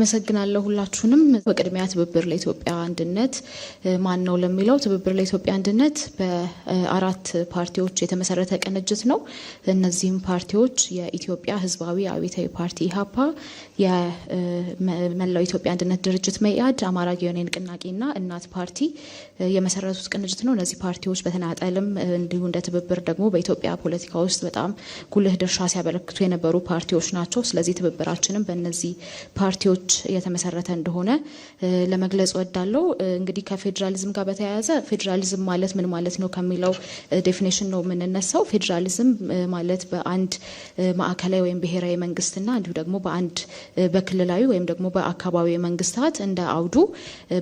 አመሰግናለሁ ሁላችሁንም። በቅድሚያ ትብብር ለኢትዮጵያ አንድነት ማን ነው ለሚለው ትብብር ለኢትዮጵያ አንድነት በአራት ፓርቲዎች የተመሰረተ ቅንጅት ነው። እነዚህም ፓርቲዎች የኢትዮጵያ ህዝባዊ አብዮታዊ ፓርቲ ኢሃፓ፣ የመላው ኢትዮጵያ አንድነት ድርጅት መኢአድ፣ አማራ ጊዮናዊ ንቅናቄና እናት ፓርቲ የመሰረቱት ቅንጅት ነው። እነዚህ ፓርቲዎች በተናጠልም እንዲሁ እንደ ትብብር ደግሞ በኢትዮጵያ ፖለቲካ ውስጥ በጣም ጉልህ ድርሻ ሲያበረክቱ የነበሩ ፓርቲዎች ናቸው። ስለዚህ ትብብራችንም በእነዚህ ፓርቲዎች የተመሰረተ እንደሆነ ለመግለጽ ወዳለው እንግዲህ ከፌደራሊዝም ጋር በተያያዘ ፌደራሊዝም ማለት ምን ማለት ነው ከሚለው ዴፊኒሽን ነው የምንነሳው። ፌደራሊዝም ማለት በአንድ ማዕከላዊ ወይም ብሔራዊ መንግስትና እንዲሁ ደግሞ በአንድ በክልላዊ ወይም ደግሞ በአካባቢዊ መንግስታት እንደ አውዱ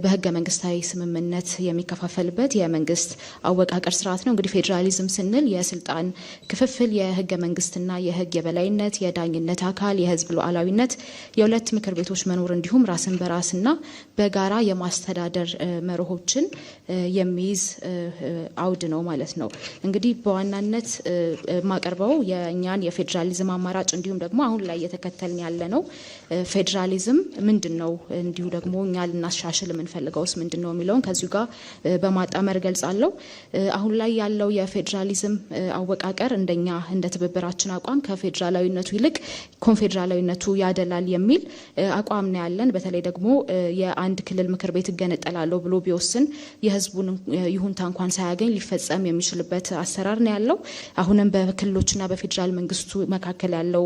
በህገ መንግስታዊ ስምምነት የሚከፋፈልበት የመንግስት አወቃቀር ስርዓት ነው። እንግዲህ ፌደራሊዝም ስንል የስልጣን ክፍፍል፣ የህገ መንግስትና የህግ የበላይነት፣ የዳኝነት አካል፣ የህዝብ ሉዓላዊነት፣ የሁለት ምክር ቤቶች መኖር እንዲሁም ራስን በራስና በጋራ የማስተዳደር መርሆችን የሚይዝ አውድ ነው ማለት ነው። እንግዲህ በዋናነት ማቀርበው የእኛን የፌደራሊዝም አማራጭ እንዲሁም ደግሞ አሁን ላይ እየተከተልን ያለ ነው ፌደራሊዝም ምንድነው፣ እንዲሁ ደግሞ እኛ ልናሻሽል የምንፈልገውስ ምንድነው የሚለውን ከዚሁ ጋር በማጣመር ገልጻለሁ። አሁን ላይ ያለው የፌደራሊዝም አወቃቀር እንደኛ እንደ ትብብራችን አቋም ከፌደራላዊነቱ ይልቅ ኮንፌደራላዊነቱ ያደላል የሚል አቋም ነው ያለን። በተለይ ደግሞ የአንድ ክልል ምክር ቤት እገነጠላለሁ ብሎ ቢወስን የህዝቡን ይሁንታ እንኳን ሳያገኝ ሊፈጸም የሚችልበት አሰራር ነው ያለው። አሁንም በክልሎችና በፌደራል መንግስቱ መካከል ያለው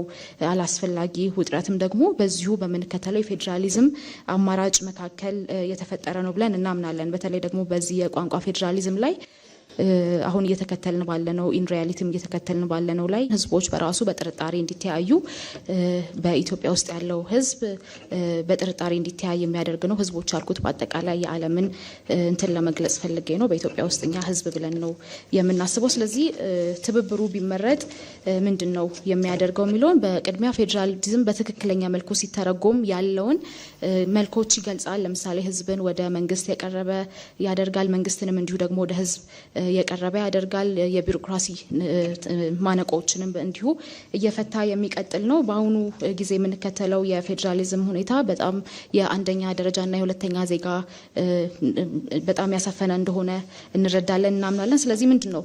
አላስፈላጊ ውጥረትም ደግሞ በዚሁ በምንከተለው የፌደራሊዝም አማራጭ መካከል የተፈጠረ ነው ብለን እናምናለን። በተለይ ደግሞ በዚህ የቋንቋ ፌደራሊዝም ላይ አሁን እየተከተልን ባለነው ኢን ሪያሊቲም እየተከተልን ባለነው ላይ ህዝቦች በራሱ በጥርጣሬ እንዲተያዩ በኢትዮጵያ ውስጥ ያለው ህዝብ በጥርጣሬ እንዲተያይ የሚያደርግ ነው። ህዝቦች አልኩት በአጠቃላይ የዓለምን እንትን ለመግለጽ ፈልጌ ነው። በኢትዮጵያ ውስጥ እኛ ህዝብ ብለን ነው የምናስበው። ስለዚህ ትብብሩ ቢመረጥ ምንድነው የሚያደርገው የሚለውን በቅድሚያ ፌደራሊዝም በትክክለኛ መልኩ ሲተረጎም ያለውን መልኮች ይገልጻል። ለምሳሌ ህዝብን ወደ መንግስት የቀረበ ያደርጋል፣ መንግስትንም እንዲሁ ደግሞ ወደ ህዝብ የቀረበ ያደርጋል። የቢሮክራሲ ማነቆችንም እንዲሁ እየፈታ የሚቀጥል ነው። በአሁኑ ጊዜ የምንከተለው የፌደራሊዝም ሁኔታ በጣም የአንደኛ ደረጃና የሁለተኛ ዜጋ በጣም ያሰፈነ እንደሆነ እንረዳለን፣ እናምናለን። ስለዚህ ምንድነው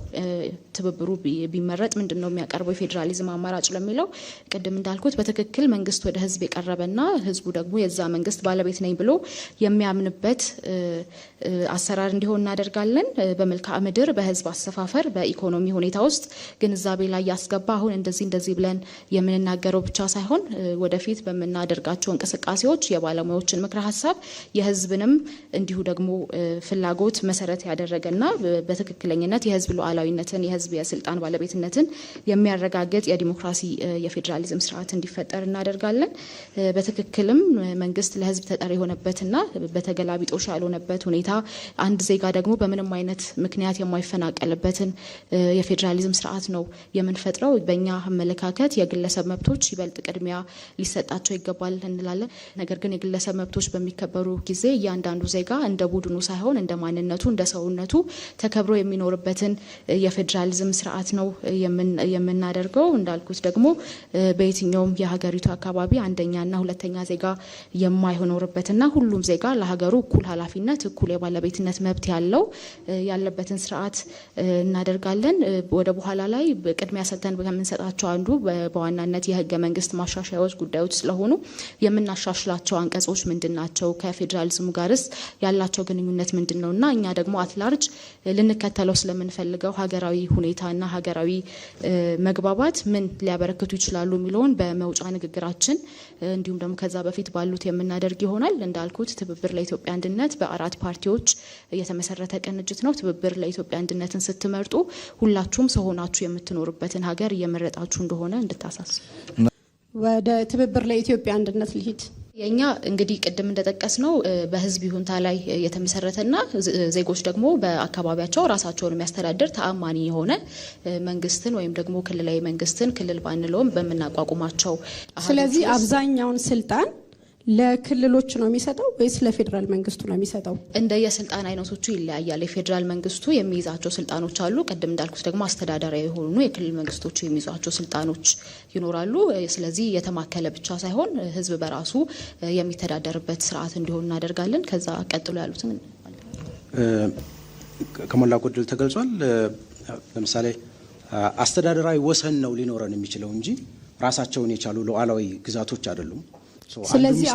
ትብብሩ ቢመረጥ ምንድነው የሚያቀርበው የፌደራሊዝም አማራጭ ለሚለው ቅድም እንዳልኩት በትክክል መንግስት ወደ ህዝብ የቀረበና ህዝቡ ደግሞ የዛ መንግስት ባለቤት ነኝ ብሎ የሚያምንበት አሰራር እንዲሆን እናደርጋለን። በመልክዓ ምድር፣ በህዝብ አሰፋፈር፣ በኢኮኖሚ ሁኔታ ውስጥ ግንዛቤ ላይ ያስገባ አሁን እንደዚህ ብለን የምንናገረው ብቻ ሳይሆን ወደፊት በምናደርጋቸው እንቅስቃሴዎች የባለሙያዎችን ምክረ ሀሳብ የህዝብንም እንዲሁ ደግሞ ፍላጎት መሰረት ያደረገና በትክክለኝነት የህዝብ ሉዓላዊነትን የህዝብ የስልጣን ባለቤትነትን የሚያረጋግጥ የዲሞክራሲ የፌደራሊዝም ስርዓት እንዲፈጠር እናደርጋለን። በትክክልም መንግስት ለህዝብ ተጠሪ የሆነበትና በተገላቢጦሽ ያልሆነበት ሁኔታ አንድ ዜጋ ደግሞ በምንም አይነት ምክንያት የማይፈናቀልበትን የፌደራሊዝም ስርዓት ነው የምንፈጥረው። በእኛ አመለካከት የግለሰብ መብቶች ይበልጥ ቅድሚያ ሊሰጣቸው ይገባል እንላለን። ነገር ግን የግለሰብ መብቶች በሚከበሩ ጊዜ እያንዳንዱ ዜጋ እንደ ቡድኑ ሳይሆን እንደ ማንነቱ እንደ ሰውነቱ ተከብሮ የሚኖርበትን የፌደራሊዝም ስርዓት ነው የምናደርገው። እንዳልኩት ደግሞ በየትኛውም የሀገሪቱ አካባቢ አንደኛና ሁለተኛ ዜጋ የማይኖርበትና ሁሉም ዜጋ ለሀገሩ እኩል ኃላፊነት እኩል የባለቤትነት መብት ያለበትን ስርዓት እናደርጋለን። ወደ በኋላ ላይ ቅድሚያ ሰጥተን ከምንሰጣቸው አንዱ በዋናነት የህገ መንግስት ማሻሻያዎች ጉዳዮች ስለሆኑ የምናሻሽላቸው አንቀጾች ምንድናቸው፣ ከፌደራሊዝሙ ጋርስ ያላቸው ግንኙነት ምንድነውና እኛ ደግሞ አትላርጅ ልንከተለው ስለምንፈልገው ሀገራዊ ሁኔታና ሀገራዊ መግባባት ምን ሊያበረክቱ ይችላሉ የሚለውን በመውጫ ንግግራችን እንዲሁም ደግሞ ከዛ በፊት ባሉት የምናደርግ ይሆናል። እንዳልኩት ትብብር ለኢትዮጵያ አንድነት በአራት ፓርቲዎች የተመሰረተ ቅንጅት ነው። ትብብር ለኢትዮጵያ አንድነትን ስትመርጡ ሁላችሁም ሰው ሆናችሁ የምትኖርበትን ሀገር እየመረጣችሁ እንደሆነ እንድታሳስቡ። ወደ ትብብር ለኢትዮጵያ አንድነት ልሂድ። የኛ እንግዲህ ቅድም እንደጠቀስ ነው በህዝብ ይሁንታ ላይ የተመሰረተና ዜጎች ደግሞ በአካባቢያቸው ራሳቸውን የሚያስተዳድር ተአማኒ የሆነ መንግስትን ወይም ደግሞ ክልላዊ መንግስትን ክልል ባንለውም በመናቋቁማቸው ስለዚህ አብዛኛውን ስልጣን ለክልሎች ነው የሚሰጠው ወይስ ለፌዴራል መንግስቱ ነው የሚሰጠው? እንደ የስልጣን አይነቶቹ ይለያያል። የፌዴራል መንግስቱ የሚይዛቸው ስልጣኖች አሉ። ቅድም እንዳልኩት ደግሞ አስተዳደራዊ የሆኑ የክልል መንግስቶቹ የሚይዟቸው ስልጣኖች ይኖራሉ። ስለዚህ የተማከለ ብቻ ሳይሆን ህዝብ በራሱ የሚተዳደርበት ስርዓት እንዲሆን እናደርጋለን። ከዛ ቀጥሎ ያሉትን ከሞላ ጎደል ተገልጿል። ለምሳሌ አስተዳደራዊ ወሰን ነው ሊኖረን የሚችለው እንጂ ራሳቸውን የቻሉ ሉዓላዊ ግዛቶች አይደሉም። ስለዚህ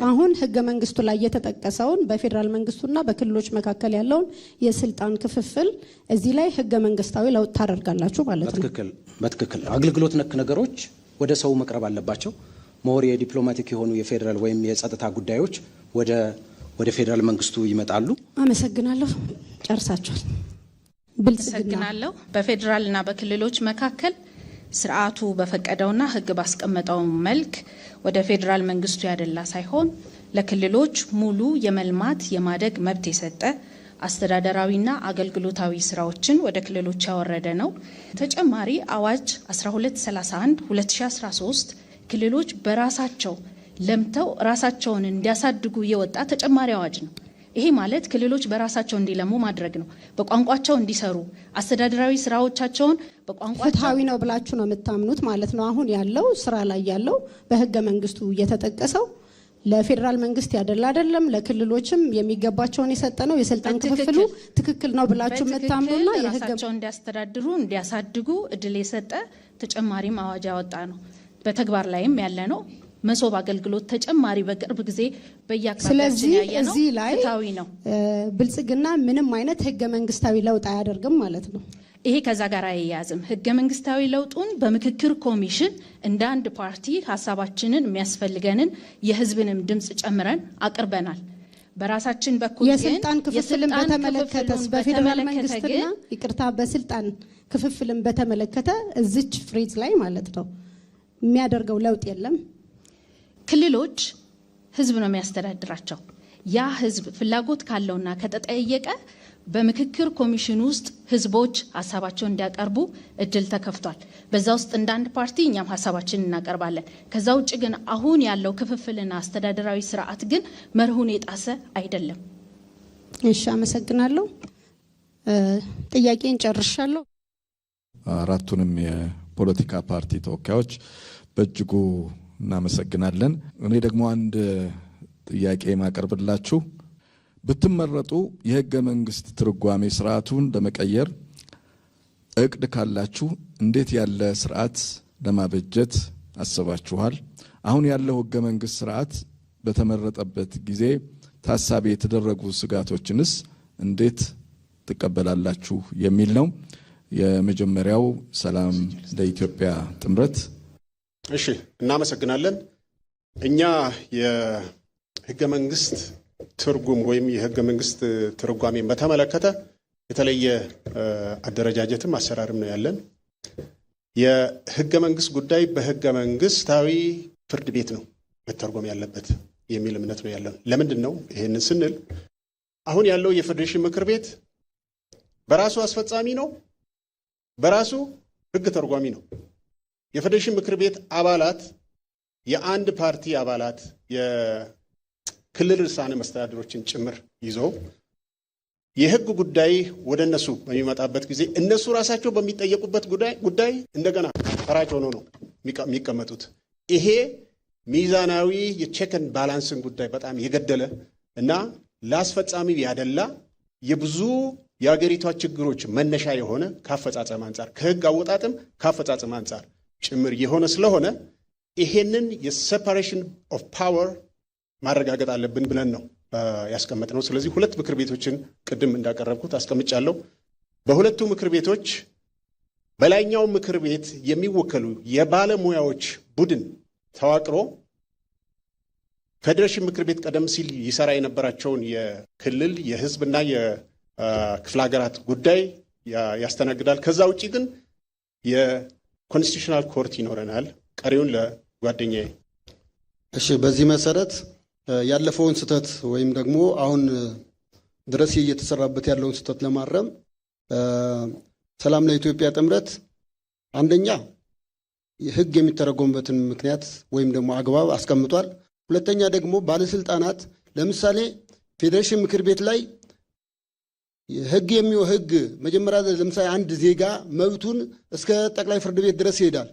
አሁን ህገ መንግስቱ ላይ የተጠቀሰውን በፌዴራል መንግስቱና በክልሎች መካከል ያለውን የስልጣን ክፍፍል እዚህ ላይ ህገ መንግስታዊ ለውጥ ታደርጋላችሁ ማለት ነው? በትክክል አገልግሎት ነክ ነገሮች ወደ ሰው መቅረብ አለባቸው። ሞር የዲፕሎማቲክ የሆኑ የፌዴራል ወይም የጸጥታ ጉዳዮች ወደ ፌዴራል መንግስቱ ይመጣሉ። አመሰግናለሁ። ጨርሳችኋል። አመሰግናለሁ። በፌዴራልና በክልሎች መካከል ስርዓቱ በፈቀደውና ህግ ባስቀመጠው መልክ ወደ ፌዴራል መንግስቱ ያደላ ሳይሆን ለክልሎች ሙሉ የመልማት የማደግ መብት የሰጠ አስተዳደራዊና አገልግሎታዊ ስራዎችን ወደ ክልሎች ያወረደ ነው። ተጨማሪ አዋጅ 1231 2013 ክልሎች በራሳቸው ለምተው ራሳቸውን እንዲያሳድጉ የወጣ ተጨማሪ አዋጅ ነው። ይሄ ማለት ክልሎች በራሳቸው እንዲለሙ ማድረግ ነው። በቋንቋቸው እንዲሰሩ አስተዳደራዊ ስራዎቻቸውን በቋንቋቸው ፍትሃዊ ነው ብላችሁ ነው የምታምኑት ማለት ነው? አሁን ያለው ስራ ላይ ያለው በህገ መንግስቱ የተጠቀሰው ለፌዴራል መንግስት ያደላ አይደለም፣ ለክልሎችም የሚገባቸውን የሰጠ ነው። የስልጣን ክፍፍሉ ትክክል ነው ብላችሁ የምታምኑና የራሳቸውን እንዲያስተዳድሩ እንዲያሳድጉ እድል የሰጠ ተጨማሪም አዋጅ ያወጣ ነው። በተግባር ላይም ያለ ነው። መሶብ አገልግሎት ተጨማሪ በቅርብ ጊዜ በየአካባቢያችን ያየነው ፍትሃዊ ነው። ብልጽግና ምንም አይነት ህገ መንግስታዊ ለውጥ አያደርግም ማለት ነው? ይሄ ከዛ ጋር አያያዝም። ህገ መንግስታዊ ለውጡን በምክክር ኮሚሽን እንደ አንድ ፓርቲ ሀሳባችንን የሚያስፈልገንን የህዝብንም ድምጽ ጨምረን አቅርበናል። በራሳችን በኩል የስልጣን ክፍፍልን በተመለከተስ በፌዴራል መንግስትና ይቅርታ በስልጣን ክፍፍልን በተመለከተ እዚች ፍሬዝ ላይ ማለት ነው የሚያደርገው ለውጥ የለም። ክልሎች ህዝብ ነው የሚያስተዳድራቸው። ያ ህዝብ ፍላጎት ካለውና ከተጠየቀ በምክክር ኮሚሽን ውስጥ ህዝቦች ሀሳባቸውን እንዲያቀርቡ እድል ተከፍቷል። በዛ ውስጥ እንደ አንድ ፓርቲ እኛም ሀሳባችንን እናቀርባለን። ከዛ ውጭ ግን አሁን ያለው ክፍፍልና አስተዳደራዊ ስርዓት ግን መርሁን የጣሰ አይደለም። እሺ፣ አመሰግናለሁ። ጥያቄን ጨርሻለሁ። አራቱንም የፖለቲካ ፓርቲ ተወካዮች በእጅጉ እናመሰግናለን። እኔ ደግሞ አንድ ጥያቄ ማቀርብላችሁ፣ ብትመረጡ የህገ መንግስት ትርጓሜ ስርዓቱን ለመቀየር እቅድ ካላችሁ እንዴት ያለ ስርዓት ለማበጀት አስባችኋል? አሁን ያለው ህገ መንግስት ስርዓት በተመረጠበት ጊዜ ታሳቢ የተደረጉ ስጋቶችንስ እንዴት ትቀበላላችሁ የሚል ነው። የመጀመሪያው ሰላም ለኢትዮጵያ ጥምረት። እሺ፣ እናመሰግናለን። እኛ የህገ መንግስት ትርጉም ወይም የህገ መንግስት ትርጓሜን በተመለከተ የተለየ አደረጃጀትም አሰራርም ነው ያለን። የህገ መንግስት ጉዳይ በህገ መንግስታዊ ፍርድ ቤት ነው መተርጎም ያለበት የሚል እምነት ነው ያለን። ለምንድን ነው ይሄንን ስንል አሁን ያለው የፌዴሬሽን ምክር ቤት በራሱ አስፈጻሚ ነው፣ በራሱ ህግ ተርጓሚ ነው። የፌዴሬሽን ምክር ቤት አባላት የአንድ ፓርቲ አባላት የክልል ርዕሳነ መስተዳድሮችን ጭምር ይዘው የህግ ጉዳይ ወደ እነሱ በሚመጣበት ጊዜ እነሱ ራሳቸው በሚጠየቁበት ጉዳይ እንደገና ፈራጭ ሆኖ ነው የሚቀመጡት። ይሄ ሚዛናዊ የቼክን ባላንስን ጉዳይ በጣም የገደለ እና ለአስፈጻሚ ያደላ የብዙ የሀገሪቷ ችግሮች መነሻ የሆነ ካፈጻጸም አንጻር ከህግ አወጣጥም ካፈጻጸም አንጻር ጭምር የሆነ ስለሆነ ይሄንን የሴፓሬሽን ኦፍ ፓወር ማረጋገጥ አለብን ብለን ነው ያስቀመጥነው። ስለዚህ ሁለት ምክር ቤቶችን ቅድም እንዳቀረብኩት አስቀምጫለሁ። በሁለቱ ምክር ቤቶች በላይኛው ምክር ቤት የሚወከሉ የባለሙያዎች ቡድን ተዋቅሮ ፌዴሬሽን ምክር ቤት ቀደም ሲል ይሰራ የነበራቸውን የክልል የህዝብና የክፍለ ሀገራት ጉዳይ ያስተናግዳል። ከዛ ውጪ ግን የኮንስቲቱሽናል ኮርት ይኖረናል። ቀሪውን ለጓደኛዬ። እሺ፣ በዚህ መሰረት ያለፈውን ስህተት ወይም ደግሞ አሁን ድረስ እየተሰራበት ያለውን ስህተት ለማረም ሰላም ለኢትዮጵያ ጥምረት አንደኛ ህግ የሚተረጎምበትን ምክንያት ወይም ደግሞ አግባብ አስቀምጧል። ሁለተኛ ደግሞ ባለስልጣናት ለምሳሌ ፌዴሬሽን ምክር ቤት ላይ ህግ መጀመሪያ ለምሳሌ አንድ ዜጋ መብቱን እስከ ጠቅላይ ፍርድ ቤት ድረስ ይሄዳል።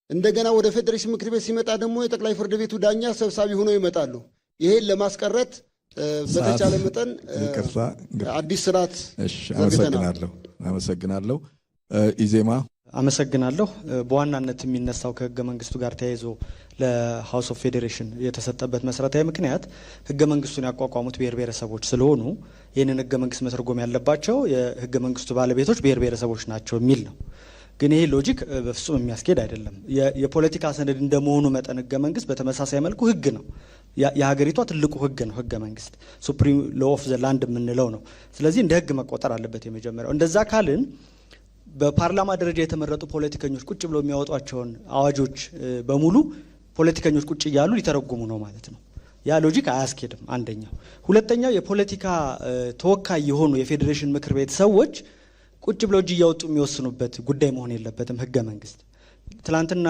እንደገና ወደ ፌዴሬሽን ምክር ቤት ሲመጣ ደግሞ የጠቅላይ ፍርድ ቤቱ ዳኛ ሰብሳቢ ሆነው ይመጣሉ። ይሄን ለማስቀረት በተቻለ መጠን አዲስ ስርዓት አመሰግናለሁ። ኢዜማ አመሰግናለሁ። በዋናነት የሚነሳው ከህገ መንግስቱ ጋር ተያይዞ ለሃውስ ኦፍ ፌዴሬሽን የተሰጠበት መሰረታዊ ምክንያት ህገ መንግስቱን ያቋቋሙት ብሔር ብሔረሰቦች ስለሆኑ ይህንን ህገ መንግስት መተርጎም ያለባቸው የህገ መንግስቱ ባለቤቶች ብሔር ብሔረሰቦች ናቸው የሚል ነው። ግን ይሄ ሎጂክ በፍጹም የሚያስኬድ አይደለም። የፖለቲካ ሰነድ እንደመሆኑ መጠን ህገ መንግስት በተመሳሳይ መልኩ ህግ ነው። የሀገሪቷ ትልቁ ህግ ነው ህገ መንግስት፣ ሱፕሪም ሎ ኦፍ ዘ ላንድ የምንለው ነው። ስለዚህ እንደ ህግ መቆጠር አለበት የመጀመሪያው። እንደዛ ካልን በፓርላማ ደረጃ የተመረጡ ፖለቲከኞች ቁጭ ብለው የሚያወጧቸውን አዋጆች በሙሉ ፖለቲከኞች ቁጭ እያሉ ሊተረጉሙ ነው ማለት ነው። ያ ሎጂክ አያስኬድም። አንደኛው። ሁለተኛው የፖለቲካ ተወካይ የሆኑ የፌዴሬሽን ምክር ቤት ሰዎች ቁጭ ብለው እጅ እያወጡ የሚወስኑበት ጉዳይ መሆን የለበትም ህገ መንግስት። ትላንትና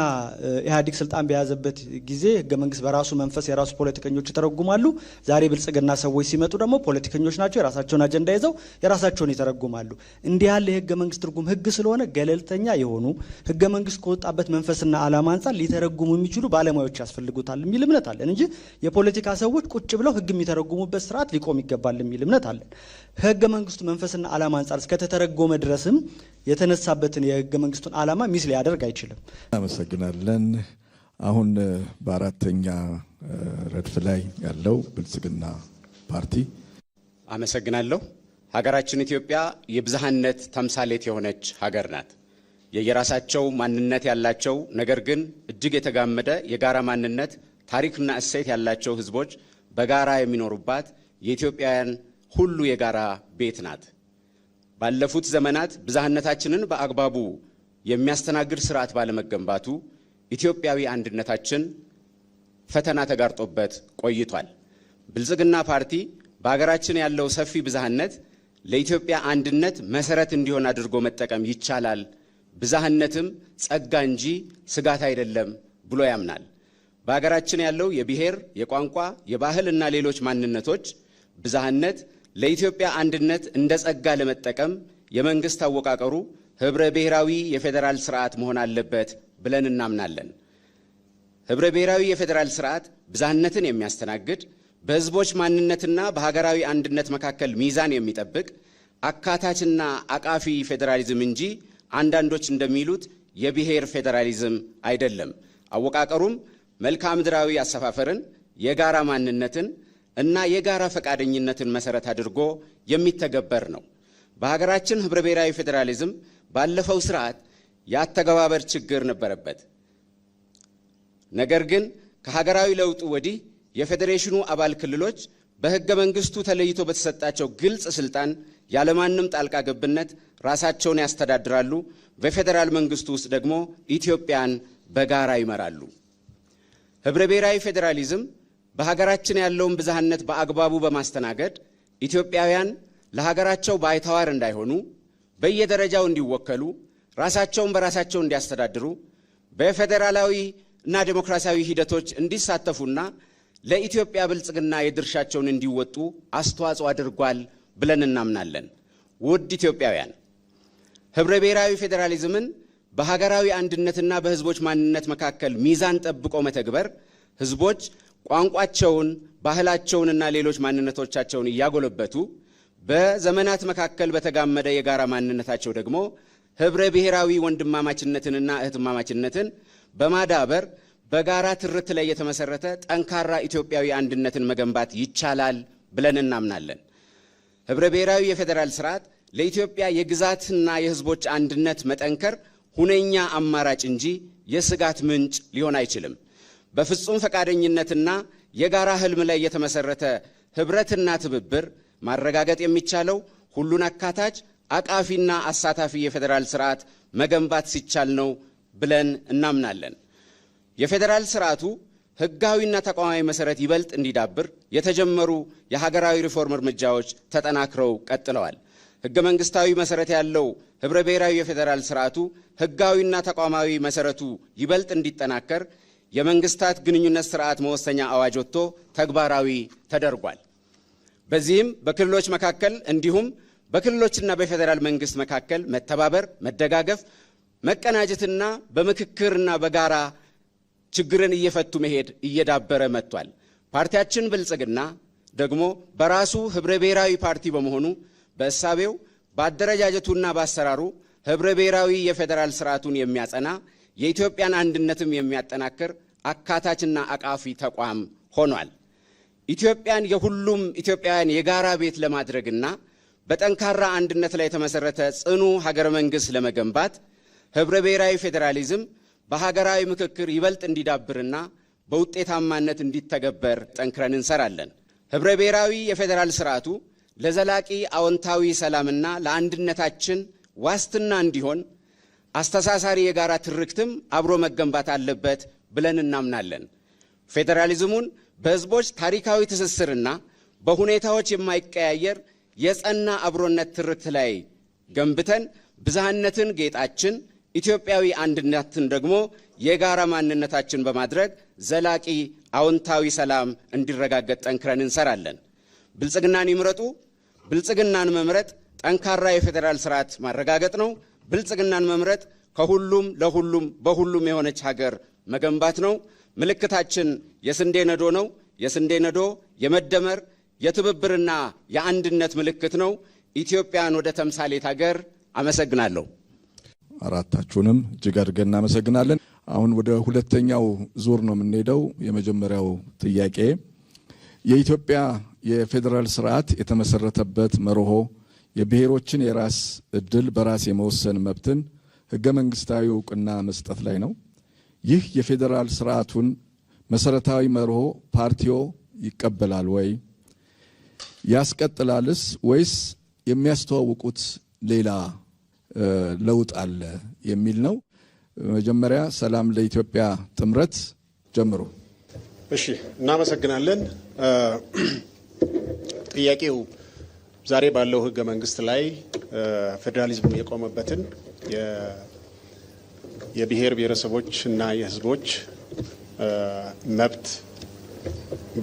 ኢህአዴግ ስልጣን በያዘበት ጊዜ ህገ መንግስት በራሱ መንፈስ የራሱ ፖለቲከኞች ይተረጉማሉ። ዛሬ ብልጽግና ሰዎች ሲመጡ ደግሞ ፖለቲከኞች ናቸው፣ የራሳቸውን አጀንዳ ይዘው የራሳቸውን ይተረጉማሉ። እንዲህ ያለ የህገ መንግስት ትርጉም ህግ ስለሆነ ገለልተኛ የሆኑ ህገ መንግስት ከወጣበት መንፈስና ዓላማ አንጻር ሊተረጉሙ የሚችሉ ባለሙያዎች ያስፈልጉታል የሚል እምነት አለን እንጂ የፖለቲካ ሰዎች ቁጭ ብለው ህግ የሚተረጉሙበት ስርዓት ሊቆም ይገባል የሚል እምነት አለን። ህገ መንግስቱ መንፈስና ዓላማ አንጻር እስከተተረጎመ ድረስም የተነሳበትን የህገ መንግስቱን ዓላማ ሚስ ሊያደርግ አይችልም። አመሰግናለን። አሁን በአራተኛ ረድፍ ላይ ያለው ብልጽግና ፓርቲ። አመሰግናለሁ። ሀገራችን ኢትዮጵያ የብዝሃነት ተምሳሌት የሆነች ሀገር ናት። የየራሳቸው ማንነት ያላቸው ነገር ግን እጅግ የተጋመደ የጋራ ማንነት፣ ታሪክና እሴት ያላቸው ህዝቦች በጋራ የሚኖሩባት የኢትዮጵያውያን ሁሉ የጋራ ቤት ናት። ባለፉት ዘመናት ብዝሃነታችንን በአግባቡ የሚያስተናግድ ስርዓት ባለመገንባቱ ኢትዮጵያዊ አንድነታችን ፈተና ተጋርጦበት ቆይቷል። ብልጽግና ፓርቲ በሀገራችን ያለው ሰፊ ብዝሃነት ለኢትዮጵያ አንድነት መሰረት እንዲሆን አድርጎ መጠቀም ይቻላል፣ ብዝሃነትም ጸጋ እንጂ ስጋት አይደለም ብሎ ያምናል። በሀገራችን ያለው የብሔር፣ የቋንቋ፣ የባህልና ሌሎች ማንነቶች ብዝሃነት ለኢትዮጵያ አንድነት እንደ ጸጋ ለመጠቀም የመንግስት አወቃቀሩ ህብረ ብሔራዊ የፌዴራል ስርዓት መሆን አለበት ብለን እናምናለን። ህብረ ብሔራዊ የፌዴራል ስርዓት ብዝሃነትን የሚያስተናግድ በህዝቦች ማንነትና በሀገራዊ አንድነት መካከል ሚዛን የሚጠብቅ አካታችና አቃፊ ፌዴራሊዝም እንጂ አንዳንዶች እንደሚሉት የብሔር ፌዴራሊዝም አይደለም። አወቃቀሩም መልክዓ ምድራዊ አሰፋፈርን፣ የጋራ ማንነትን እና የጋራ ፈቃደኝነትን መሰረት አድርጎ የሚተገበር ነው። በሀገራችን ህብረ ብሔራዊ ፌዴራሊዝም ባለፈው ስርዓት የአተገባበር ችግር ነበረበት። ነገር ግን ከሀገራዊ ለውጡ ወዲህ የፌዴሬሽኑ አባል ክልሎች በህገ መንግስቱ ተለይቶ በተሰጣቸው ግልጽ ስልጣን ያለማንም ጣልቃ ገብነት ራሳቸውን ያስተዳድራሉ። በፌዴራል መንግስቱ ውስጥ ደግሞ ኢትዮጵያን በጋራ ይመራሉ። ህብረ ብሔራዊ ፌዴራሊዝም በሀገራችን ያለውን ብዝሃነት በአግባቡ በማስተናገድ ኢትዮጵያውያን ለሀገራቸው ባይተዋር እንዳይሆኑ፣ በየደረጃው እንዲወከሉ፣ ራሳቸውን በራሳቸው እንዲያስተዳድሩ፣ በፌዴራላዊ እና ዴሞክራሲያዊ ሂደቶች እንዲሳተፉና ለኢትዮጵያ ብልጽግና የድርሻቸውን እንዲወጡ አስተዋጽኦ አድርጓል ብለን እናምናለን። ውድ ኢትዮጵያውያን፣ ህብረ ብሔራዊ ፌዴራሊዝምን በሀገራዊ አንድነትና በህዝቦች ማንነት መካከል ሚዛን ጠብቆ መተግበር ህዝቦች ቋንቋቸውን፣ ባህላቸውንና ሌሎች ማንነቶቻቸውን እያጎለበቱ በዘመናት መካከል በተጋመደ የጋራ ማንነታቸው ደግሞ ህብረ ብሔራዊ ወንድማማችነትንና እህትማማችነትን በማዳበር በጋራ ትርት ላይ የተመሰረተ ጠንካራ ኢትዮጵያዊ አንድነትን መገንባት ይቻላል ብለን እናምናለን። ህብረ ብሔራዊ የፌዴራል ስርዓት ለኢትዮጵያ የግዛትና የህዝቦች አንድነት መጠንከር ሁነኛ አማራጭ እንጂ የስጋት ምንጭ ሊሆን አይችልም። በፍጹም ፈቃደኝነትና የጋራ ህልም ላይ የተመሰረተ ህብረትና ትብብር ማረጋገጥ የሚቻለው ሁሉን አካታች አቃፊና አሳታፊ የፌዴራል ስርዓት መገንባት ሲቻል ነው ብለን እናምናለን። የፌዴራል ስርዓቱ ህጋዊና ተቋማዊ መሰረት ይበልጥ እንዲዳብር የተጀመሩ የሀገራዊ ሪፎርም እርምጃዎች ተጠናክረው ቀጥለዋል። ህገ መንግስታዊ መሰረት ያለው ህብረ ብሔራዊ የፌዴራል ስርዓቱ ህጋዊና ተቋማዊ መሰረቱ ይበልጥ እንዲጠናከር የመንግስታት ግንኙነት ስርዓት መወሰኛ አዋጅ ወጥቶ ተግባራዊ ተደርጓል። በዚህም በክልሎች መካከል እንዲሁም በክልሎችና በፌዴራል መንግስት መካከል መተባበር፣ መደጋገፍ፣ መቀናጀትና በምክክርና በጋራ ችግርን እየፈቱ መሄድ እየዳበረ መጥቷል። ፓርቲያችን ብልጽግና ደግሞ በራሱ ህብረ ብሔራዊ ፓርቲ በመሆኑ በእሳቤው በአደረጃጀቱና በአሰራሩ ህብረ ብሔራዊ የፌዴራል ስርዓቱን የሚያጸና የኢትዮጵያን አንድነትም የሚያጠናክር አካታችና አቃፊ ተቋም ሆኗል። ኢትዮጵያን የሁሉም ኢትዮጵያውያን የጋራ ቤት ለማድረግና በጠንካራ አንድነት ላይ የተመሰረተ ጽኑ ሀገረ መንግስት ለመገንባት ህብረ ብሔራዊ ፌዴራሊዝም በሀገራዊ ምክክር ይበልጥ እንዲዳብርና በውጤታማነት እንዲተገበር ጠንክረን እንሰራለን። ህብረ ብሔራዊ የፌዴራል ስርዓቱ ለዘላቂ አዎንታዊ ሰላምና ለአንድነታችን ዋስትና እንዲሆን አስተሳሳሪ የጋራ ትርክትም አብሮ መገንባት አለበት ብለን እናምናለን። ፌዴራሊዝሙን በህዝቦች ታሪካዊ ትስስርና በሁኔታዎች የማይቀያየር የጸና አብሮነት ትርክት ላይ ገንብተን ብዝሃነትን ጌጣችን፣ ኢትዮጵያዊ አንድነትን ደግሞ የጋራ ማንነታችን በማድረግ ዘላቂ አዎንታዊ ሰላም እንዲረጋገጥ ጠንክረን እንሰራለን። ብልጽግናን ይምረጡ። ብልጽግናን መምረጥ ጠንካራ የፌዴራል ስርዓት ማረጋገጥ ነው። ብልጽግናን መምረጥ ከሁሉም ለሁሉም በሁሉም የሆነች ሀገር መገንባት ነው። ምልክታችን የስንዴ ነዶ ነው። የስንዴ ነዶ የመደመር የትብብርና የአንድነት ምልክት ነው። ኢትዮጵያን ወደ ተምሳሌት ሀገር። አመሰግናለሁ። አራታችሁንም እጅግ አድርገን እናመሰግናለን። አሁን ወደ ሁለተኛው ዙር ነው የምንሄደው። የመጀመሪያው ጥያቄ የኢትዮጵያ የፌዴራል ስርዓት የተመሰረተበት መርሆ የብሔሮችን የራስ እድል በራስ የመወሰን መብትን ህገ መንግስታዊ እውቅና መስጠት ላይ ነው። ይህ የፌዴራል ስርዓቱን መሰረታዊ መርሆ ፓርቲዎ ይቀበላል ወይ? ያስቀጥላልስ ወይስ የሚያስተዋውቁት ሌላ ለውጥ አለ የሚል ነው። መጀመሪያ ሰላም ለኢትዮጵያ ጥምረት ጀምሩ። እሺ፣ እናመሰግናለን። ጥያቄው ዛሬ ባለው ህገ መንግስት ላይ ፌዴራሊዝም የቆመበትን የብሔር ብሔረሰቦች እና የህዝቦች መብት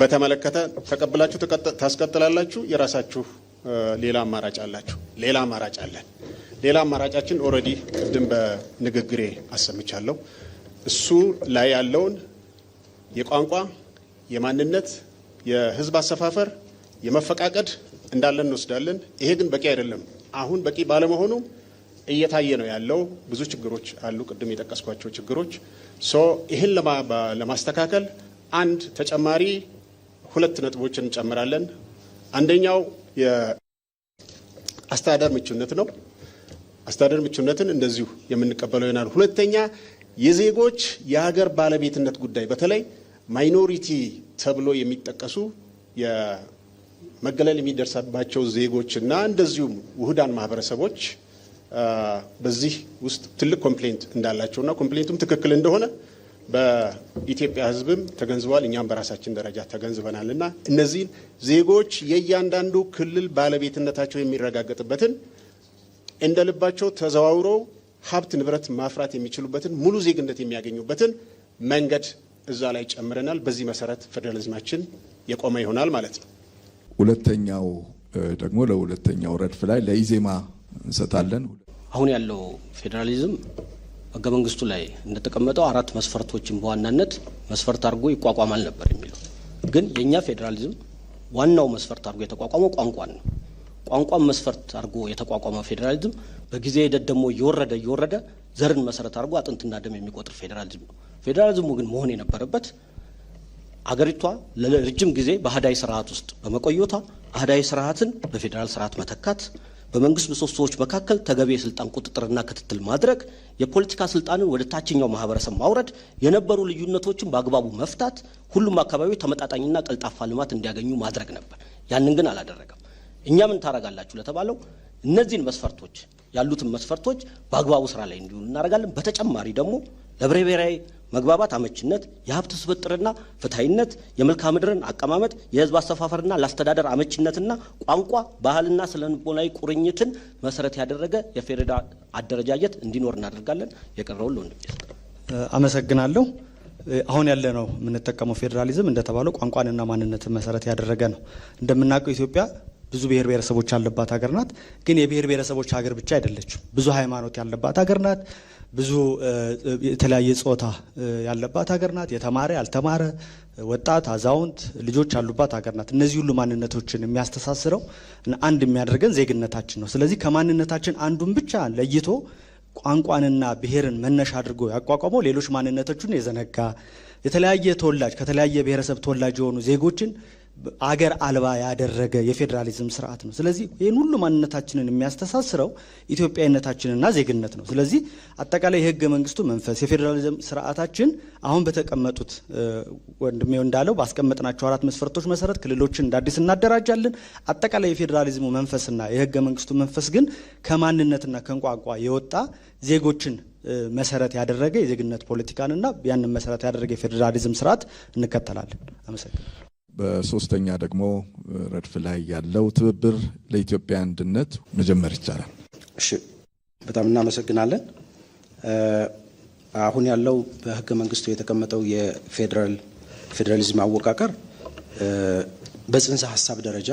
በተመለከተ ተቀብላችሁ ታስቀጥላላችሁ? የራሳችሁ ሌላ አማራጭ አላችሁ? ሌላ አማራጭ አለን። ሌላ አማራጫችን ኦልሬዲ ቅድም በንግግሬ አሰምቻለሁ። እሱ ላይ ያለውን የቋንቋ፣ የማንነት፣ የህዝብ አሰፋፈር፣ የመፈቃቀድ እንዳለን እንወስዳለን። ይሄ ግን በቂ አይደለም። አሁን በቂ ባለመሆኑ እየታየ ነው ያለው ብዙ ችግሮች አሉ፣ ቅድም የጠቀስኳቸው ችግሮች። ይህን ለማስተካከል አንድ ተጨማሪ 2 ነጥቦችን እንጨምራለን። አንደኛው የአስተዳደር ምቹነት ነው። አስተዳደር ምቹነትን እንደዚሁ የምንቀበለው ይሆናል። ሁለተኛ የዜጎች የሀገር ባለቤትነት ጉዳይ፣ በተለይ ማይኖሪቲ ተብሎ የሚጠቀሱ መገለል የሚደርሳባቸው ዜጎችና እንደዚሁም ውህዳን ማህበረሰቦች በዚህ ውስጥ ትልቅ ኮምፕሌንት እንዳላቸውና ኮምፕሌንቱም ትክክል እንደሆነ በኢትዮጵያ ሕዝብም ተገንዝቧል። እኛም በራሳችን ደረጃ ተገንዝበናልና እነዚህን ዜጎች የእያንዳንዱ ክልል ባለቤትነታቸው የሚረጋገጥበትን እንደ ልባቸው ተዘዋውረው ሀብት ንብረት ማፍራት የሚችሉበትን ሙሉ ዜግነት የሚያገኙበትን መንገድ እዛ ላይ ጨምረናል። በዚህ መሰረት ፌዴራሊዝማችን የቆመ ይሆናል ማለት ነው። ሁለተኛው ደግሞ ለሁለተኛው ረድፍ ላይ ለኢዜማ እንሰጣለን። አሁን ያለው ፌዴራሊዝም ህገ መንግስቱ ላይ እንደተቀመጠው 4 መስፈርቶችን በዋናነት መስፈርት አድርጎ ይቋቋማል ነበር የሚለው። ግን የኛ ፌዴራሊዝም ዋናው መስፈርት አድርጎ የተቋቋመው ቋንቋን ነው። ቋንቋን መስፈርት አድርጎ የተቋቋመው ፌዴራሊዝም በጊዜ ሂደት ደግሞ እየወረደ ዘርን መሰረት አድርጎ አጥንትና ደም የሚቆጥር ፌዴራሊዝም ነው። ፌዴራሊዝሙ ግን መሆን የነበረበት አገሪቷ ለረጅም ጊዜ በአህዳዊ ስርዓት ውስጥ በመቆየቷ አህዳዊ ስርዓትን በፌዴራል ስርዓት መተካት፣ በመንግስት ምሰሶዎች መካከል ተገቢ የስልጣን ቁጥጥርና ክትትል ማድረግ፣ የፖለቲካ ስልጣንን ወደ ታችኛው ማህበረሰብ ማውረድ፣ የነበሩ ልዩነቶችን በአግባቡ መፍታት፣ ሁሉም አካባቢዎች ተመጣጣኝና ቀልጣፋ ልማት እንዲያገኙ ማድረግ ነበር። ያንን ግን አላደረገም። እኛ ምን ታረጋላችሁ ለተባለው እነዚህን መስፈርቶች ያሉትን መስፈርቶች በአግባቡ ስራ ላይ እንዲውሉ እናደርጋለን። በተጨማሪ ደግሞ ለህብረ ብሔራዊ መግባባት አመችነት፣ የሀብት ስብጥርና ፍትሃይነት፣ የመልክዓ ምድርን አቀማመጥ፣ የህዝብ አሰፋፈርና ለአስተዳደር አመችነትና ቋንቋ፣ ባህልና ስነልቦናዊ ቁርኝትን መሰረት ያደረገ የፌዴራል አደረጃጀት እንዲኖር እናደርጋለን። የቀረውን ለወንድም አመሰግናለሁ። አሁን ያለነው የምንጠቀመው ፌዴራሊዝም እንደተባለው ቋንቋንና ማንነትን መሰረት ያደረገ ነው። እንደምናውቀው ኢትዮጵያ ብዙ ብሔር ብሔረሰቦች ያለባት ሀገር ናት። ግን የብሔር ብሔረሰቦች ሀገር ብቻ አይደለችም። ብዙ ሃይማኖት ያለባት ሀገር ናት። ብዙ የተለያየ ጾታ ያለባት ሀገር ናት። የተማረ ያልተማረ፣ ወጣት፣ አዛውንት ልጆች ያሉባት ሀገር ናት። እነዚህ ሁሉ ማንነቶችን የሚያስተሳስረው አንድ የሚያደርገን ዜግነታችን ነው። ስለዚህ ከማንነታችን አንዱን ብቻ ለይቶ ቋንቋንና ብሔርን መነሻ አድርጎ ያቋቋመው ሌሎች ማንነቶችን የዘነጋ የተለያየ ተወላጅ ከተለያየ ብሔረሰብ ተወላጅ የሆኑ ዜጎችን አገር አልባ ያደረገ የፌዴራሊዝም ስርዓት ነው። ስለዚህ ይህን ሁሉ ማንነታችንን የሚያስተሳስረው ኢትዮጵያዊነታችንና ዜግነት ነው። ስለዚህ አጠቃላይ የህገ መንግስቱ መንፈስ የፌዴራሊዝም ስርዓታችን አሁን በተቀመጡት ወንድሜ እንዳለው ባስቀመጥናቸው 4 መስፈርቶች መሰረት ክልሎችን እንዳዲስ እናደራጃለን። አጠቃላይ የፌዴራሊዝሙ መንፈስና የህገ መንግስቱ መንፈስ ግን ከማንነትና ከቋንቋ የወጣ ዜጎችን መሰረት ያደረገ የዜግነት ፖለቲካንና ያንን መሰረት ያደረገ የፌዴራሊዝም ስርዓት እንከተላለን። አመሰግናለሁ። በሶስተኛ ደግሞ ረድፍ ላይ ያለው ትብብር ለኢትዮጵያ አንድነት መጀመር ይቻላል። እሺ፣ በጣም እናመሰግናለን። አሁን ያለው በህገ መንግስቱ የተቀመጠው የፌዴራሊዝም አወቃቀር በጽንሰ ሀሳብ ደረጃ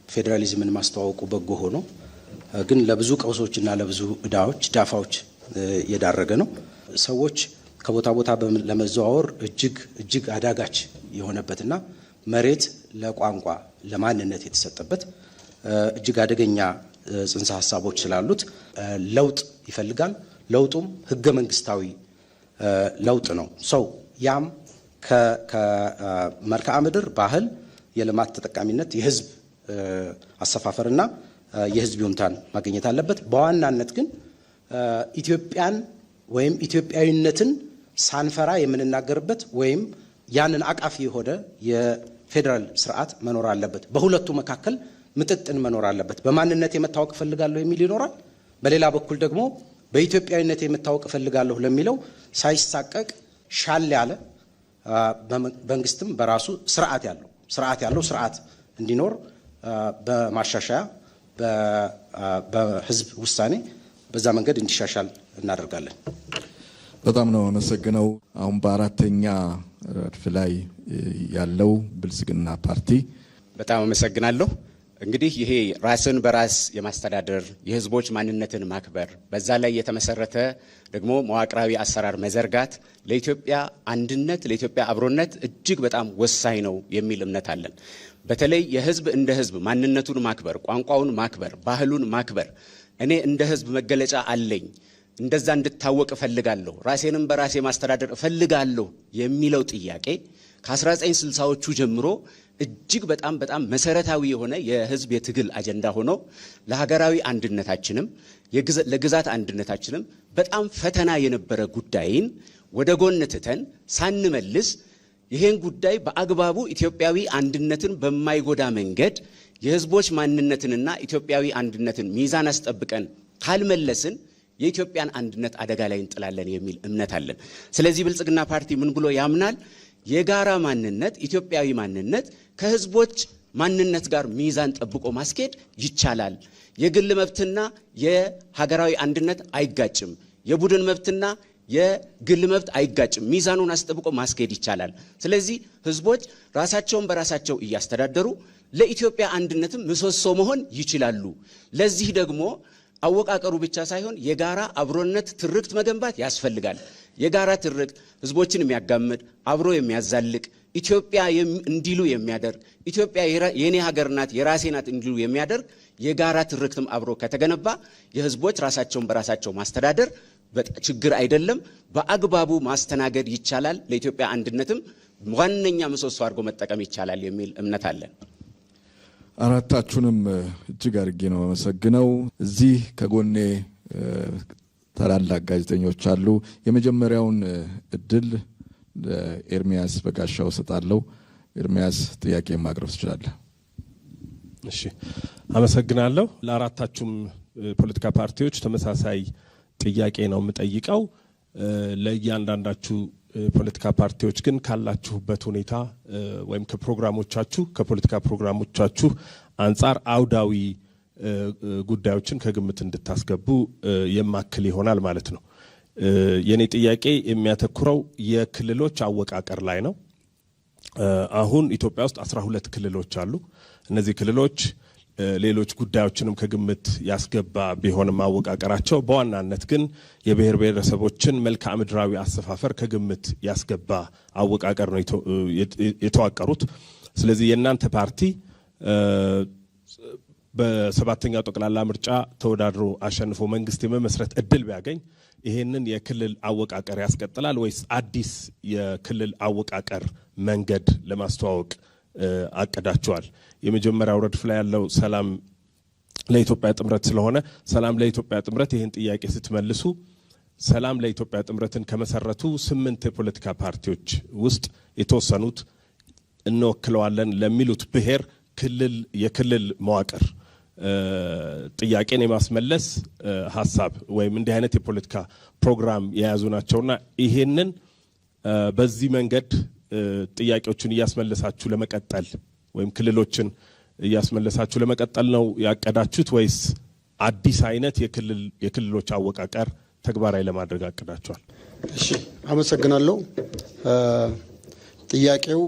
ፌዴራሊዝምን ማስተዋወቁ በጎ ሆኖ ግን ለብዙ ቀውሶችና ለብዙ ዳፋዎች የዳረገ ነው። ሰዎች ከቦታ ቦታ ለመዘዋወር እጅግ አዳጋች የሆነበትና መሬት ለቋንቋ ለማንነት የተሰጠበት እጅግ አደገኛ ጽንሰ ሀሳቦች ስላሉት ለውጥ ይፈልጋል። ለውጡም ህገ መንግስታዊ ለውጥ ነው። ያም ከመልክዓ ምድር፣ ባህል፣ የልማት ተጠቃሚነት፣ የህዝብ አሰፋፈርና የህዝብ ይሁንታን ማግኘት አለበት። በዋናነት ግን ኢትዮጵያን ወይም ኢትዮጵያዊነትን ሳንፈራ የምንናገርበት ወይም ያንን አቃፊ የሆነ የፌዴራል ስርዓት መኖር አለበት። በሁለቱ መካከል ምጥጥን መኖር አለበት። በማንነት የመታወቅ እፈልጋለሁ የሚል ይኖራል። በሌላ በኩል ደግሞ በኢትዮጵያዊነት የመታወቅ እፈልጋለሁ ለሚለው ሳይሳቀቅ ሻል ያለ መንግስትም በራሱ ስርዓት ያለው ስርዓት እንዲኖር በማሻሻያ በህዝብ ውሳኔ በዛ መንገድ እንዲሻሻል እናደርጋለን። በጣም ነው አመሰግነው። አሁን በአራተኛ ረድፍ ላይ ያለው ብልጽግና ፓርቲ። በጣም አመሰግናለሁ። እንግዲህ ይሄ ራስን በራስ የማስተዳደር የህዝቦች ማንነትን ማክበር በዛ ላይ የተመሰረተ ደግሞ መዋቅራዊ አሰራር መዘርጋት ለኢትዮጵያ አንድነት ለኢትዮጵያ አብሮነት እጅግ በጣም ወሳኝ ነው የሚል እምነት አለን። በተለይ የህዝብ እንደ ህዝብ ማንነቱን ማክበር፣ ቋንቋውን ማክበር፣ ባህሉን ማክበር እኔ እንደ ህዝብ መገለጫ አለኝ እንደዛ እንድታወቅ እፈልጋለሁ ራሴንም በራሴ ማስተዳደር እፈልጋለሁ የሚለው ጥያቄ ከ1960ዎቹ ጀምሮ እጅግ በጣም መሰረታዊ የሆነ የህዝብ የትግል አጀንዳ ሆኖ ለሀገራዊ አንድነታችንም ለግዛት አንድነታችንም በጣም ፈተና የነበረ ጉዳይን ወደ ጎን ትተን ሳንመልስ ይሄን ጉዳይ በአግባቡ ኢትዮጵያዊ አንድነትን በማይጎዳ መንገድ የህዝቦች ማንነትንና ኢትዮጵያዊ አንድነትን ሚዛን አስጠብቀን ካልመለስን የኢትዮጵያን አንድነት አደጋ ላይ እንጥላለን የሚል እምነት አለን። ስለዚህ ብልጽግና ፓርቲ ምን ብሎ ያምናል? የጋራ ማንነት ኢትዮጵያዊ ማንነት ከህዝቦች ማንነት ጋር ሚዛን ጠብቆ ማስኬድ ይቻላል። የግል መብትና የሀገራዊ አንድነት አይጋጭም። የቡድን መብትና የግል መብት አይጋጭም። ሚዛኑን አስጠብቆ ማስኬድ ይቻላል። ስለዚህ ህዝቦች ራሳቸውን በራሳቸው እያስተዳደሩ ለኢትዮጵያ አንድነትም ምሰሶ መሆን ይችላሉ። ለዚህ ደግሞ አወቃቀሩ ብቻ ሳይሆን የጋራ አብሮነት ትርክት መገንባት ያስፈልጋል። የጋራ ትርክት ህዝቦችን የሚያጋምድ አብሮ የሚያዛልቅ ኢትዮጵያ እንዲሉ የሚያደርግ ኢትዮጵያ የኔ ሀገር ናት የራሴ ናት እንዲሉ የሚያደርግ የጋራ ትርክትም አብሮ ከተገነባ የህዝቦች ራሳቸውን በራሳቸው ማስተዳደር ችግር አይደለም፣ በአግባቡ ማስተናገድ ይቻላል። ለኢትዮጵያ አንድነትም ዋነኛ ምሰሶ አድርጎ መጠቀም ይቻላል የሚል እምነት አለን። አራታችሁንም እጅግ አድርጌ ነው አመሰግነው። እዚህ ከጎኔ ታላላቅ ጋዜጠኞች አሉ። የመጀመሪያውን እድል ለኤርሚያስ በጋሻው ሰጣለሁ። ኤርሚያስ ጥያቄ ማቅረብ ትችላለህ። እሺ፣ አመሰግናለሁ። ለአራታችሁም ፖለቲካ ፓርቲዎች ተመሳሳይ ጥያቄ ነው የምጠይቀው። ለእያንዳንዳችሁ ፖለቲካ ፓርቲዎች ግን ካላችሁበት ሁኔታ ወይም ከፕሮግራሞቻችሁ ከፖለቲካ ፕሮግራሞቻችሁ አንጻር አውዳዊ ጉዳዮችን ከግምት እንድታስገቡ የማክል ይሆናል ማለት ነው። የኔ ጥያቄ የሚያተኩረው የክልሎች አወቃቀር ላይ ነው። አሁን ኢትዮጵያ ውስጥ 12 ክልሎች አሉ። እነዚህ ክልሎች ሌሎች ጉዳዮችንም ከግምት ያስገባ ቢሆንም አወቃቀራቸው በዋናነት ግን የብሔር ብሔረሰቦችን መልክዓ ምድራዊ አሰፋፈር ከግምት ያስገባ አወቃቀር ነው የተዋቀሩት። ስለዚህ የእናንተ ፓርቲ በሰባተኛው ጠቅላላ ምርጫ ተወዳድሮ አሸንፎ መንግስት የመመስረት እድል ቢያገኝ ይሄንን የክልል አወቃቀር ያስቀጥላል ወይስ አዲስ የክልል አወቃቀር መንገድ ለማስተዋወቅ አቀዳቸዋል? የመጀመሪያው ረድፍ ላይ ያለው ሰላም ለኢትዮጵያ ጥምረት ስለሆነ ሰላም ለኢትዮጵያ ጥምረት ይህን ጥያቄ ስትመልሱ ሰላም ለኢትዮጵያ ጥምረትን ከመሰረቱ 8 የፖለቲካ ፓርቲዎች ውስጥ የተወሰኑት እንወክለዋለን ለሚሉት ብሔር የክልል መዋቅር ጥያቄን የማስመለስ ሀሳብ ወይም እንዲህ አይነት የፖለቲካ ፕሮግራም የያዙ ናቸውና ይሄንን በዚህ መንገድ ጥያቄዎችን እያስመለሳችሁ ለመቀጠል ወይም ክልሎችን እያስመለሳችሁ ለመቀጠል ነው ያቀዳችሁት ወይስ አዲስ አይነት የክልሎች አወቃቀር ተግባራዊ ለማድረግ አቅዳችኋል? እሺ፣ አመሰግናለሁ። ጥያቄው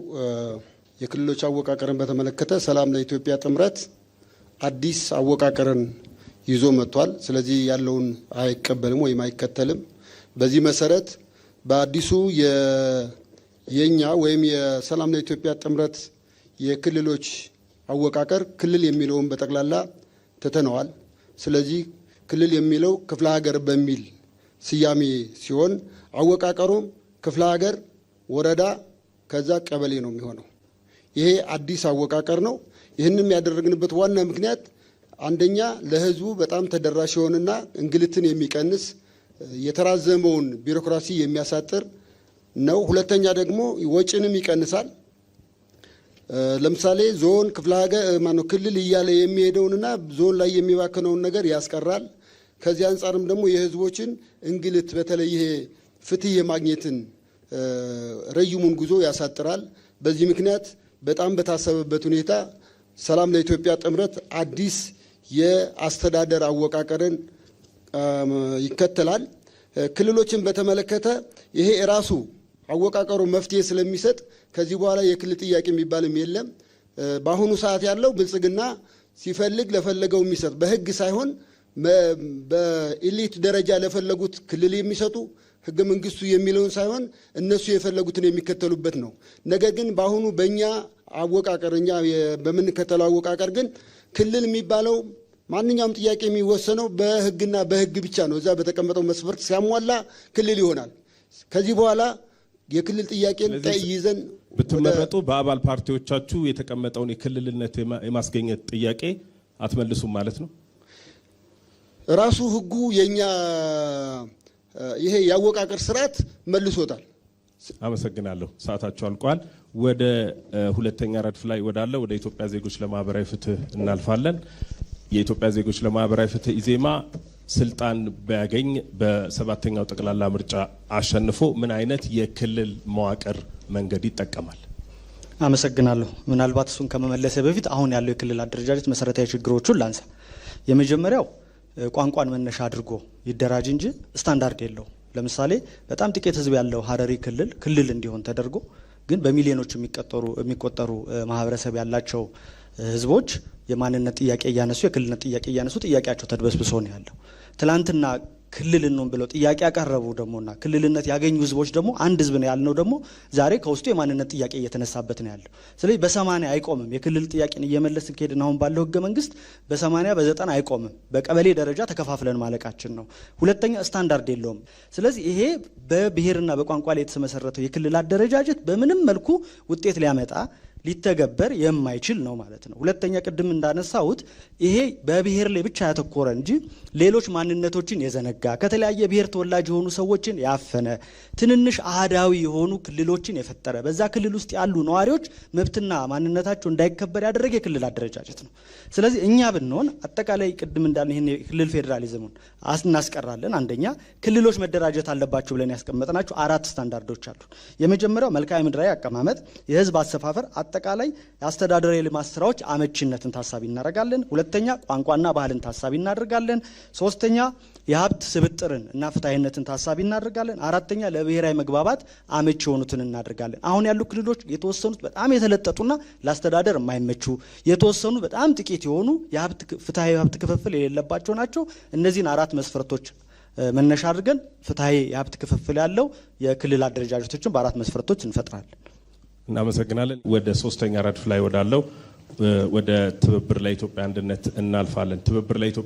የክልሎች አወቃቀርን በተመለከተ ሰላም ለኢትዮጵያ ጥምረት አዲስ አወቃቀርን ይዞ መጥቷል። ስለዚህ ያለውን አይቀበልም ወይም አይከተልም። በዚህ መሰረት በአዲሱ የኛ ወይም የሰላም ለኢትዮጵያ ጥምረት የክልሎች አወቃቀር ክልል የሚለውን በጠቅላላ ትተነዋል። ስለዚህ ክልል የሚለው ክፍለ ሀገር በሚል ስያሜ ሲሆን አወቃቀሩም ክፍለ ሀገር፣ ወረዳ፣ ከዛ ቀበሌ ነው የሚሆነው። ይሄ አዲስ አወቃቀር ነው። ይህንም ያደረግንበት ዋና ምክንያት አንደኛ ለሕዝቡ በጣም ተደራሽ የሆነና እንግልትን የሚቀንስ የተራዘመውን ቢሮክራሲ የሚያሳጥር ነው። ሁለተኛ ደግሞ ወጪንም ይቀንሳል። ለምሳሌ ዞን፣ ክፍለ ሀገር ማነው ክልል እያለ የሚሄደውንና ዞን ላይ የሚባክነውን ነገር ያስቀራል። ከዚህ አንጻርም ደግሞ የሕዝቦችን እንግልት በተለይ ይሄ ፍትህ የማግኘትን ረጅሙን ጉዞ ያሳጥራል። በዚህ ምክንያት በጣም በታሰበበት ሁኔታ ሰላም ለኢትዮጵያ ጥምረት አዲስ የአስተዳደር አወቃቀርን ይከተላል። ክልሎችን በተመለከተ ይሄ ራሱ አወቃቀሩ መፍትሄ ስለሚሰጥ ከዚህ በኋላ የክልል ጥያቄ የሚባልም የለም። በአሁኑ ሰዓት ያለው ብልጽግና ሲፈልግ ለፈለገው የሚሰጥ በህግ ሳይሆን በኢሊት ደረጃ ለፈለጉት ክልል የሚሰጡ ህገ መንግስቱ የሚለውን ሳይሆን እነሱ የፈለጉትን የሚከተሉበት ነው። ነገር ግን በአሁኑ በእኛ አወቃቀር እኛ በምንከተለው አወቃቀር ግን ክልል የሚባለው ማንኛውም ጥያቄ የሚወሰነው በህግና በህግ ብቻ ነው። እዛ በተቀመጠው መስፈርት ሲያሟላ ክልል ይሆናል። ከዚህ በኋላ የክልል ጥያቄን ይዘን ብትመረጡ በአባል ፓርቲዎቻችሁ የተቀመጠውን የክልልነት የማስገኘት ጥያቄ አትመልሱም ማለት ነው? ራሱ ህጉ የኛ ይሄ ያወቃቀር ስርዓት መልሶታል። አመሰግናለሁ። ሰዓታችሁ አልቋል። ወደ ሁለተኛ ረድፍ ላይ ወዳለው ወደ ኢትዮጵያ ዜጎች ለማህበራዊ ፍትህ እናልፋለን። የኢትዮጵያ ዜጎች ለማህበራዊ ፍትህ ኢዜማ ስልጣን ቢያገኝ በሰባተኛው ጠቅላላ ምርጫ አሸንፎ ምን አይነት የክልል መዋቅር መንገድ ይጠቀማል? አመሰግናለሁ። ምናልባት እሱን ከመመለሰ በፊት አሁን ያለው የክልል አደረጃጀት መሰረታዊ ችግሮቹን ላንሳ። የመጀመሪያው ቋንቋን መነሻ አድርጎ ይደራጅ እንጂ ስታንዳርድ የለው። ለምሳሌ በጣም ጥቂት ህዝብ ያለው ሀረሪ ክልል እንዲሆን ተደርጎ ግን በሚሊዮኖች የሚቆጠሩ ማህበረሰብ ያላቸው ህዝቦች የማንነት ጥያቄ እያነሱ የክልልነት ጥያቄ እያነሱ ጥያቄያቸው ተድበስብሶ ነው ያለው። ትላንትና ክልል ነው ብለው ጥያቄ ያቀረቡ ደሞና ክልልነት ያገኙ ህዝቦች ደግሞ አንድ ህዝብ ነው ያልነው ደግሞ ዛሬ ከውስጡ የማንነት ጥያቄ እየተነሳበት ነው ያለው። ስለዚህ በ80 አይቆምም። የክልል ጥያቄን እየመለስን ከሄድን አሁን ባለው ህገ መንግስት በ80 በ90 አይቆምም። በቀበሌ ደረጃ ተከፋፍለን ማለቃችን ነው። ሁለተኛ ስታንዳርድ የለውም። ስለዚህ ይሄ በብሔርና በቋንቋ ላይ የተመሰረተው የክልል አደረጃጀት በምንም መልኩ ውጤት ሊያመጣ ሊተገበር የማይችል ነው ማለት ነው። ሁለተኛ ቅድም እንዳነሳሁት ይሄ በብሔር ላይ ብቻ ያተኮረ እንጂ ሌሎች ማንነቶችን የዘነጋ ከተለያየ ብሔር ተወላጅ የሆኑ ሰዎችን ያፈነ ትንንሽ አህዳዊ የሆኑ ክልሎችን የፈጠረ በዛ ክልል ውስጥ ያሉ ነዋሪዎች መብትና ማንነታቸው እንዳይከበር ያደረገ የክልል አደረጃጀት ነው። ስለዚህ እኛ ብንሆን አጠቃላይ ቅድም እንዳልን ይሄን የክልል ፌዴራሊዝሙን እናስቀራለን። አንደኛ ክልሎች መደራጀት አለባቸው ብለን ያስቀመጥናቸው 4 ስታንዳርዶች አሉ። የመጀመሪያው መልክዓ ምድራዊ አቀማመጥ፣ የህዝብ አሰፋፈር፣ በአጠቃላይ የአስተዳደራዊ ልማት ስራዎች አመቺነትን ታሳቢ እናደርጋለን። ሁለተኛ ቋንቋና ባህልን ታሳቢ እናደርጋለን። ሶስተኛ የሀብት ስብጥርን እና ፍትሐዊነትን ታሳቢ እናደርጋለን። አራተኛ ለብሔራዊ መግባባት አመቺ የሆኑትን እናደርጋለን። አሁን ያሉ ክልሎች የተወሰኑት በጣም የተለጠጡና ለአስተዳደር የማይመቹ፣ የተወሰኑ በጣም ጥቂት የሆኑ ፍትሐዊ የሀብት ክፍፍል የሌለባቸው ናቸው። እነዚህን 4 መስፈርቶች መነሻ አድርገን ፍትሐዊ የሀብት ክፍፍል ያለው የክልል አደረጃጀቶችን በ4 መስፈርቶች እንፈጥራለን። እናመሰግናለን። ወደ 3ኛ ረድፍ ላይ ወዳለው ወደ ትብብር ለኢትዮጵያ አንድነት እናልፋለን። ትብብር ለኢትዮጵያ